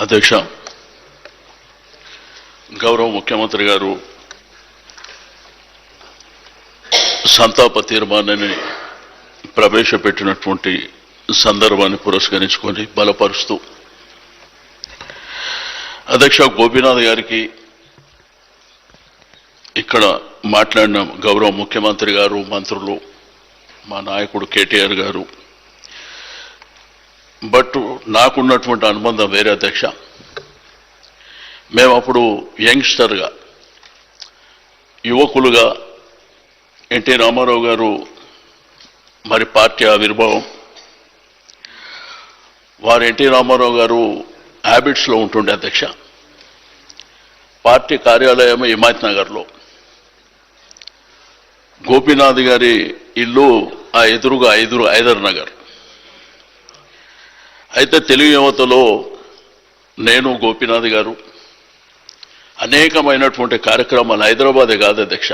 అధ్యక్ష, గౌరవ ముఖ్యమంత్రి గారు సంతాప తీర్మానాన్ని ప్రవేశపెట్టినటువంటి సందర్భాన్ని పురస్కరించుకొని బలపరుస్తూ అధ్యక్ష గోపీనాథ్ గారికి ఇక్కడ మాట్లాడిన గౌరవ ముఖ్యమంత్రి గారు, మంత్రులు, మా నాయకుడు కేటీఆర్ గారు, బట్ నాకున్నటువంటి అనుబంధం వేరే అధ్యక్ష. మేము అప్పుడు యంగ్స్టర్గా, యువకులుగా ఎన్టీ రామారావు గారు మరి పార్టీ ఆవిర్భావం, వారు ఎన్టీ రామారావు గారు హ్యాబిట్స్లో ఉంటుండే అధ్యక్ష. పార్టీ కార్యాలయం హిమాయత్ నగర్లో, గోపీనాథ్ గారి ఇల్లు ఆ ఎదురుగా హైదర్ నగర్. అయితే తెలుగు యువతలో నేను, గోపీనాథ్ గారు అనేకమైనటువంటి కార్యక్రమాలు హైదరాబాదే కాదు అధ్యక్ష,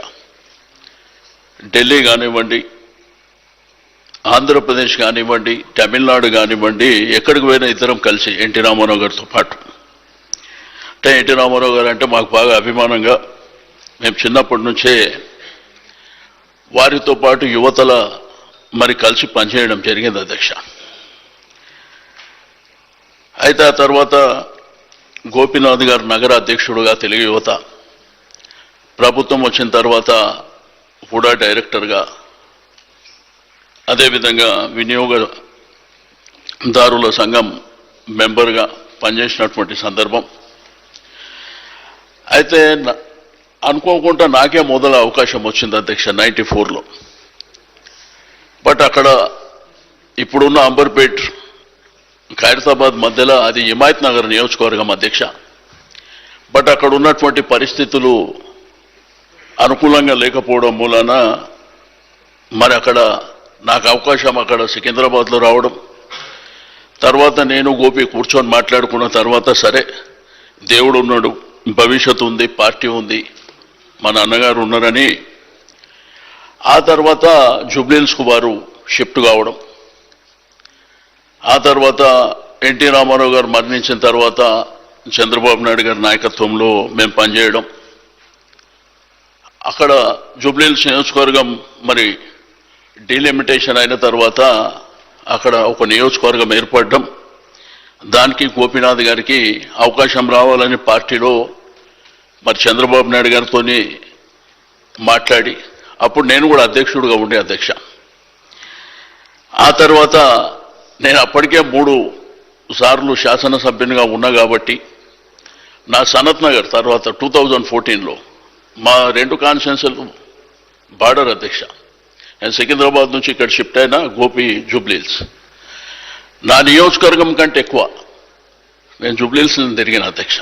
ఢిల్లీ కానివ్వండి, ఆంధ్రప్రదేశ్ కానివ్వండి, తమిళనాడు కానివ్వండి, ఎక్కడికి పోయినా ఇద్దరం కలిసి ఎన్టీ రామారావు గారితో పాటు. అంటే ఎన్టీ రామారావు గారు అంటే మాకు బాగా అభిమానంగా మేము చిన్నప్పటి నుంచే వారితో పాటు యువతల మరి కలిసి పనిచేయడం జరిగింది అధ్యక్ష. అయితే ఆ తర్వాత గోపీనాథ్ గారు నగర అధ్యక్షుడుగా తెలుగు యువత, ప్రభుత్వం వచ్చిన తర్వాత కూడా డైరెక్టర్గా, అదేవిధంగా వినియోగదారుల సంఘం మెంబర్గా పనిచేసినటువంటి సందర్భం. అయితే అనుకోకుండా నాకే మొదల అవకాశం వచ్చింది అధ్యక్ష 94లో. బట్ అక్కడ ఇప్పుడున్న అంబర్పేట్, ఖైరతాబాద్ మధ్యలో అది హిమాయత్ నగర్ నియోజకవర్గం అధ్యక్ష. బట్ అక్కడ ఉన్నటువంటి పరిస్థితులు అనుకూలంగా లేకపోవడం మూలన మరి అక్కడ నాకు అవకాశం అక్కడ సికింద్రాబాద్లో రావడం, తర్వాత నేను గోపి కూర్చొని మాట్లాడుకున్న తర్వాత సరే దేవుడు ఉన్నాడు, భవిష్యత్తు ఉంది, పార్టీ ఉంది, మా నాన్నగారు ఉన్నారని ఆ తర్వాత జూబ్లీహిల్స్కు వారు షిఫ్ట్ కావడం, ఆ తర్వాత ఎన్టీ రామారావు గారు మరణించిన తర్వాత చంద్రబాబు నాయుడు గారి నాయకత్వంలో మేము పనిచేయడం, అక్కడ జూబ్లీహిల్స్ నియోజకవర్గం మరి డీలిమిటేషన్ అయిన తర్వాత అక్కడ ఒక నియోజకవర్గం ఏర్పడడం, దానికి గోపీనాథ్ గారికి అవకాశం రావాలని పార్టీలో మరి చంద్రబాబు నాయుడు గారితో మాట్లాడి, అప్పుడు నేను కూడా అధ్యక్షుడిగా ఉండే అధ్యక్ష. ఆ తర్వాత నేను అప్పటికే 3 సార్లు శాసనసభ్యునిగా ఉన్నా కాబట్టి నా సనత్ నగర్ తర్వాత 2014లో మా 2 కాన్స్టిట్యున్సీలు బార్డర్ అధ్యక్ష. నేను సికింద్రాబాద్ నుంచి ఇక్కడ షిఫ్ట్ అయినా, గోపి జూబ్లీహిల్స్. నా నియోజకవర్గం కంటే ఎక్కువ నేను జూబ్లీహిల్స్ తిరిగిన అధ్యక్ష.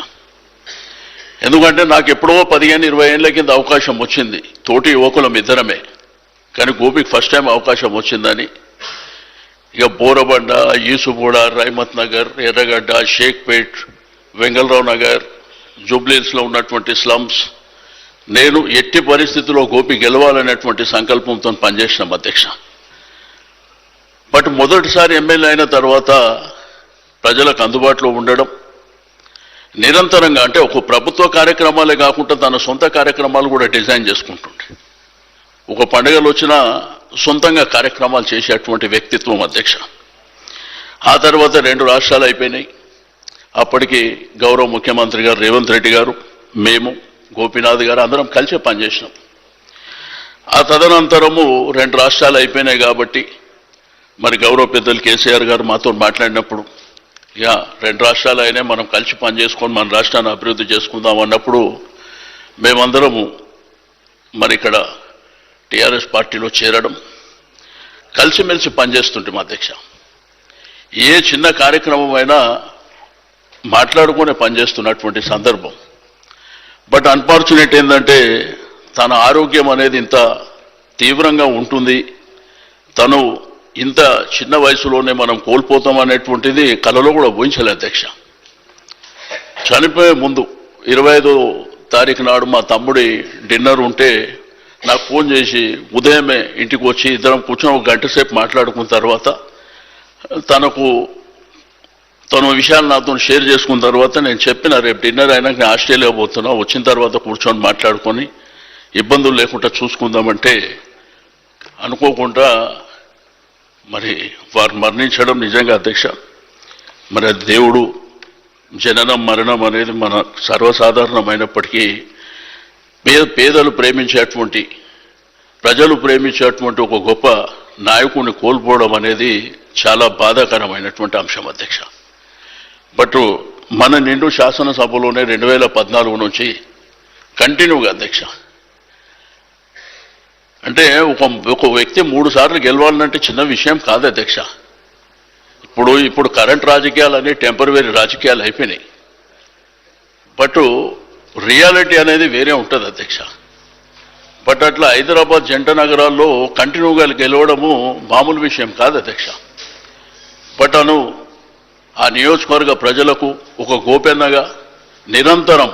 ఎందుకంటే నాకు ఎప్పుడో 15-20 ఏళ్ల కింద అవకాశం వచ్చింది, తోటి యువకులం ఇద్దరమే, కానీ గోపికి ఫస్ట్ టైం అవకాశం వచ్చిందని ఇక బోరబండ, ఈసుగూడ, రైమత్ నగర్, ఎర్రగడ్డ, షేక్పేట్, వెంగళరావు నగర్, జూబ్లీహిల్స్లో ఉన్నటువంటి స్లమ్స్, నేను ఎట్టి పరిస్థితుల్లో గోపి గెలవాలనేటువంటి సంకల్పంతో పనిచేసినాం అధ్యక్ష. బట్ మొదటిసారి ఎమ్మెల్యే అయిన తర్వాత ప్రజలకు అందుబాటులో ఉండడం, నిరంతరంగా అంటే ఒక ప్రభుత్వ కార్యక్రమాలే కాకుండా తన సొంత కార్యక్రమాలు కూడా డిజైన్ చేసుకుంటుండే, ఒక పండుగలు వచ్చినా సొంతంగా కార్యక్రమాలు చేసేటువంటి వ్యక్తిత్వం అధ్యక్ష. ఆ తర్వాత 2 రాష్ట్రాలు అయిపోయినాయి. అప్పటికి గౌరవ ముఖ్యమంత్రి గారు రేవంత్ రెడ్డి గారు, మేము, గోపీనాథ్ గారు అందరం కలిసి పనిచేసినాం. ఆ తదనంతరము 2 రాష్ట్రాలు అయిపోయినాయి కాబట్టి మరి గౌరవ పెద్దలు కేసీఆర్ గారు మాతో మాట్లాడినప్పుడు, ఇక 2 రాష్ట్రాలు అయినాయి, మనం కలిసి పనిచేసుకొని మన రాష్ట్రాన్ని అభివృద్ధి చేసుకుందాం అన్నప్పుడు మేమందరము మరి ఇక్కడ టీఆర్ఎస్ పార్టీలో చేరడం, కలిసిమెలిసి పనిచేస్తుంటాం అధ్యక్ష. ఏ చిన్న కార్యక్రమం అయినా మాట్లాడుకునే పనిచేస్తున్నటువంటి సందర్భం. బట్ అన్ఫార్చునేట్ ఏంటంటే తన ఆరోగ్యం అనేది ఇంత తీవ్రంగా ఉంటుంది, తను ఇంత చిన్న వయసులోనే మనం కోల్పోతాం అనేటువంటిది కలలో కూడా ఊహించలే అధ్యక్ష. చనిపోయే ముందు 25వ తారీఖు నాడు మా తమ్ముడి డిన్నర్ ఉంటే నాకు ఫోన్ చేసి ఉదయమే ఇంటికి వచ్చి ఇద్దరం కూర్చొని 1 గంట సేపు మాట్లాడుకున్న తర్వాత తనకు తను విషయాలు నాతో షేర్ చేసుకున్న తర్వాత నేను చెప్పిన రేపు డిన్నర్ అయినాక నేను ఆస్ట్రేలియా పోతున్నా, వచ్చిన తర్వాత కూర్చొని మాట్లాడుకొని ఇబ్బందులు లేకుండా చూసుకుందామంటే అనుకోకుండా మరి వారు మరణించడం నిజంగా అధ్యక్ష, మరి అది దేవుడు, జననం మరణం అనేది మన సర్వసాధారణమైనప్పటికీ పేదలు ప్రేమించేటువంటి, ప్రజలు ప్రేమించేటువంటి ఒక గొప్ప నాయకుడిని కోల్పోవడం అనేది చాలా బాధాకరమైనటువంటి అంశం అధ్యక్ష. బట్ మన నిండు శాసనసభలోనే 2014 నుంచి కంటిన్యూగా అధ్యక్ష, అంటే ఒక వ్యక్తి 3 సార్లు గెలవాలంటే చిన్న విషయం కాదు అధ్యక్ష. ఇప్పుడు కరెంట్ రాజకీయాలు అనే టెంపరరీ రాజకీయాలు అయిపోయినాయి. బట్ రియాలిటీ అనేది వేరే ఉంటుంది అధ్యక్ష. బట్ అట్లా హైదరాబాద్ జంట నగరాల్లో కంటిన్యూగా గెలవడము మామూలు విషయం కాదు అధ్యక్ష. బట్ ఆ నియోజకవర్గ ప్రజలకు ఒక గోపెన్నగా నిరంతరం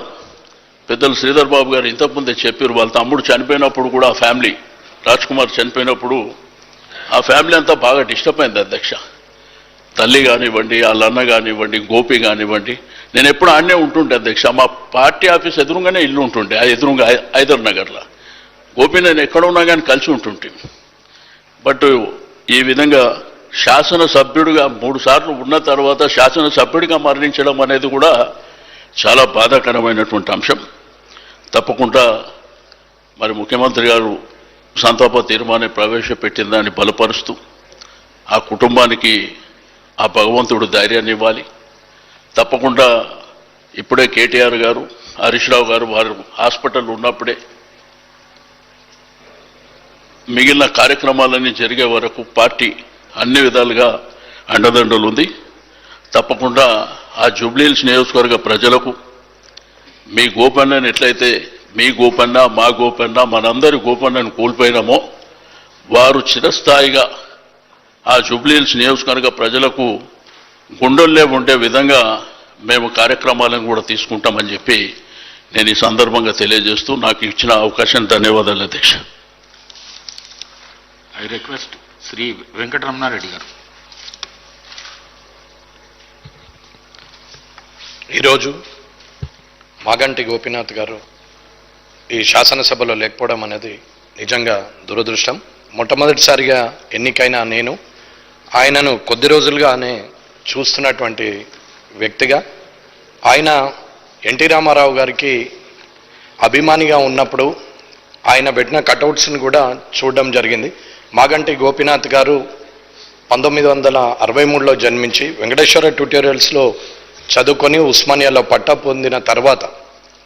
పెద్దలు శ్రీధర్ బాబు గారు ఇంతకుముందే చెప్పారు, వాళ్ళ తమ్ముడు చనిపోయినప్పుడు కూడా ఆ ఫ్యామిలీ, రాజ్ కుమార్ చనిపోయినప్పుడు ఆ ఫ్యామిలీ అంతా బాగా డిస్టర్బ్ అయింది అధ్యక్ష. తల్లి కానివ్వండి, వాళ్ళ అన్న కానివ్వండి, గోపి కానివ్వండి, నేను ఎప్పుడు ఆడనే ఉంటుండే అధ్యక్ష. మా పార్టీ ఆఫీస్ ఎదురుగానే ఇల్లు ఉంటుండే, ఆ ఎదురుగా హైదర్ నగర్లో. గోపి నేను ఎక్కడ ఉన్నా కానీ కలిసి ఉంటుంటే. బట్ ఈ విధంగా శాసనసభ్యుడిగా 3 సార్లు ఉన్న తర్వాత శాసనసభ్యుడిగా మరణించడం అనేది కూడా చాలా బాధాకరమైనటువంటి అంశం. తప్పకుండా మరి ముఖ్యమంత్రి గారు సంతాప తీర్మానం ప్రవేశపెట్టిన దాన్ని బలపరుస్తూ ఆ కుటుంబానికి ఆ భగవంతుడు ధైర్యాన్ని ఇవ్వాలి. తప్పకుండా ఇప్పుడే కేటీఆర్ గారు, హరీష్ రావు గారు వారు హాస్పిటల్ ఉన్నప్పుడే మిగిలిన కార్యక్రమాలన్నీ జరిగే వరకు పార్టీ అన్ని విధాలుగా అండదండలు ఉంది. తప్పకుండా ఆ జూబ్లీహిల్స్ నియోజకవర్గ ప్రజలకు మీ గోపన్నని ఎట్లయితే మీ గోపన్న, మా గోపన్న, మనందరి గోపన్నని కోల్పోయినామో వారు చిరస్థాయిగా ఆ జూబ్లీహిల్స్ నియోజకవర్గ ప్రజలకు గుండెల్లో ఉండే విధంగా మేము కార్యక్రమాలను కూడా తీసుకుంటామని చెప్పి నేను ఈ సందర్భంగా తెలియజేస్తూ నాకు ఇచ్చిన అవకాశం ధన్యవాదాలు అధ్యక్ష. ఐ రిక్వెస్ట్ శ్రీ వెంకటరమణారెడ్డి గారు. ఈరోజు మాగంటి గోపీనాథ్ గారు ఈ శాసనసభలో లేకపోవడం అనేది నిజంగా దురదృష్టం. మొట్టమొదటిసారిగా ఎన్నికైన నేను ఆయనను కొద్ది రోజులుగానే చూస్తున్నటువంటి వ్యక్తిగా, ఆయన ఎన్టీ రామారావు గారికి అభిమానిగా ఉన్నప్పుడు ఆయన పెట్టిన కటౌట్స్ని కూడా చూడడం జరిగింది. మాగంటి గోపీనాథ్ గారు 1963లో జన్మించి వెంకటేశ్వర ట్యూటోరియల్స్లో చదువుకొని ఉస్మానియాలో పట్టా పొందిన తర్వాత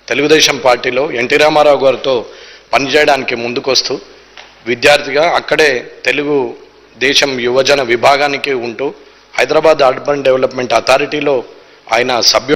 తెలుగుదేశం పార్టీలో ఎన్టీ రామారావు గారితో పనిచేయడానికి ముందుకొస్తూ విద్యార్థిగా అక్కడే తెలుగు దేశం యువజన విభాగానికి ఉంటూ హైదరాబాద్ అర్బన్ డెవలప్మెంట్ అథారిటీలో ఆయన సభ్యుడు